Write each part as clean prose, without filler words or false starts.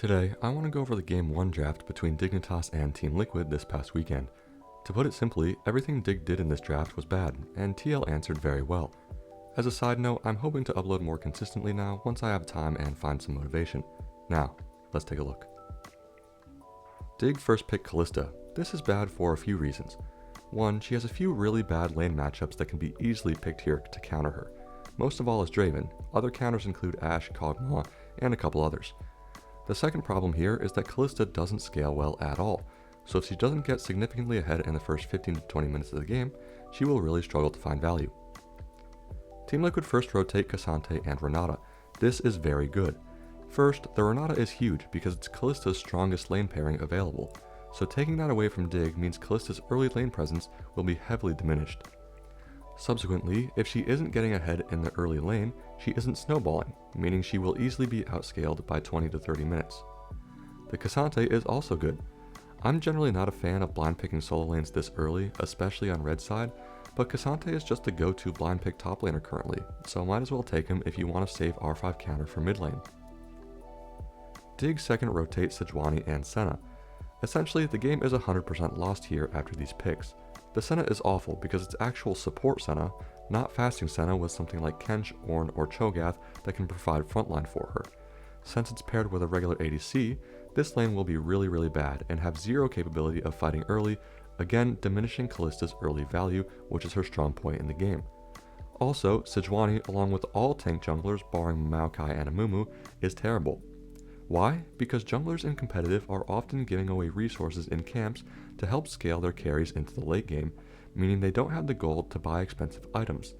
Today, I want to go over the Game 1 draft between Dignitas and Team Liquid this past weekend. To put it simply, everything Dig did in this draft was bad, and TL answered very well. As a side note, I'm hoping to upload more consistently now once I have time and find some motivation. Now, let's take a look. Dig first picked Kalista. This is bad for a few reasons. One, she has a few really bad lane matchups that can be easily picked here to counter her. Most of all is Draven. Other counters include Ashe, Kog'Maw, and a couple others. The second problem here is that Kalista doesn't scale well at all, so if she doesn't get significantly ahead in the first 15 to 20 minutes of the game, she will really struggle to find value. Team Liquid first rotate K'Sante and Renata. This is very good. First, the Renata is huge because it's Kalista's strongest lane pairing available, so taking that away from Dig means Kalista's early lane presence will be heavily diminished. Subsequently, if she isn't getting ahead in the early lane, she isn't snowballing, meaning she will easily be outscaled by 20 to 30 minutes. The K'Sante is also good. I'm generally not a fan of blind picking solo lanes this early, especially on red side, but K'Sante is just the go-to blind pick top laner currently, so might as well take him if you want to save R5 counter for mid lane. Dig second rotate Sejuani and Senna. Essentially, the game is 100% lost here after these picks. The Senna is awful because it's actual support Senna, not fasting Senna with something like Kench, Ornn, or Cho'Gath that can provide frontline for her. Since it's paired with a regular ADC, this lane will be really bad and have zero capability of fighting early, again diminishing Kalista's early value, which is her strong point in the game. Also, Sejuani, along with all tank junglers barring Maokai and Amumu, is terrible. Why? Because junglers in competitive are often giving away resources in camps to help scale their carries into the late game, meaning they don't have the gold to buy expensive items.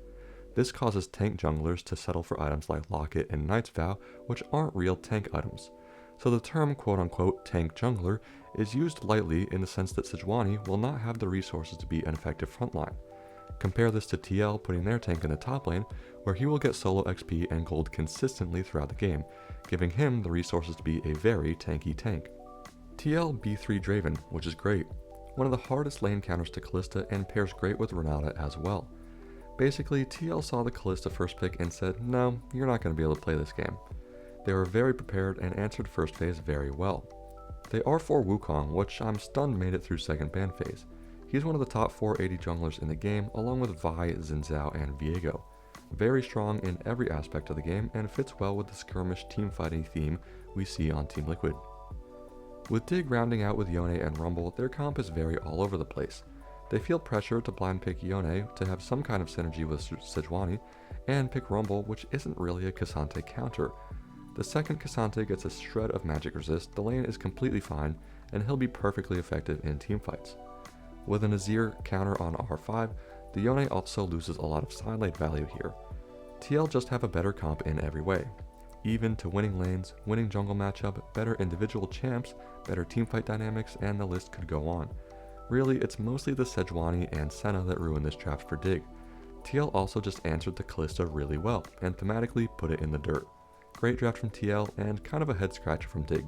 This causes tank junglers to settle for items like Locket and Knight's Vow, which aren't real tank items. So the term quote-unquote tank jungler is used lightly in the sense that Sejuani will not have the resources to be an effective frontline. Compare this to TL putting their tank in the top lane, where he will get solo XP and gold consistently throughout the game, giving him the resources to be a very tanky tank. TL B3 Draven, which is great. One of the hardest lane counters to Kalista and pairs great with Renata as well. Basically, TL saw the Kalista first pick and said, no, you're not going to be able to play this game. They were very prepared and answered first phase very well. They R4 Wukong, which I'm stunned made it through second ban phase. He's one of the top 4 AD junglers in the game, along with Vi, Xin Zhao, and Viego. Very strong in every aspect of the game and fits well with the skirmish teamfighting theme we see on Team Liquid. With Dig rounding out with Yone and Rumble, their comp is very all over the place. They feel pressure to blind pick Yone to have some kind of synergy with Sejuani, and pick Rumble, which isn't really a K'Sante counter. The second K'Sante gets a shred of magic resist, the lane is completely fine, and he'll be perfectly effective in teamfights. With an Azir counter on R5, the Yone also loses a lot of side lane value here. TL just have a better comp in every way. Even to winning lanes, winning jungle matchup, better individual champs, better teamfight dynamics, and the list could go on. Really, it's mostly the Sejuani and Senna that ruin this draft for Dig. TL also just answered the Kalista really well, and thematically put it in the dirt. Great draft from TL, and kind of a head scratcher from Dig.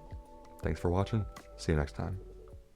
Thanks for watching, see you next time.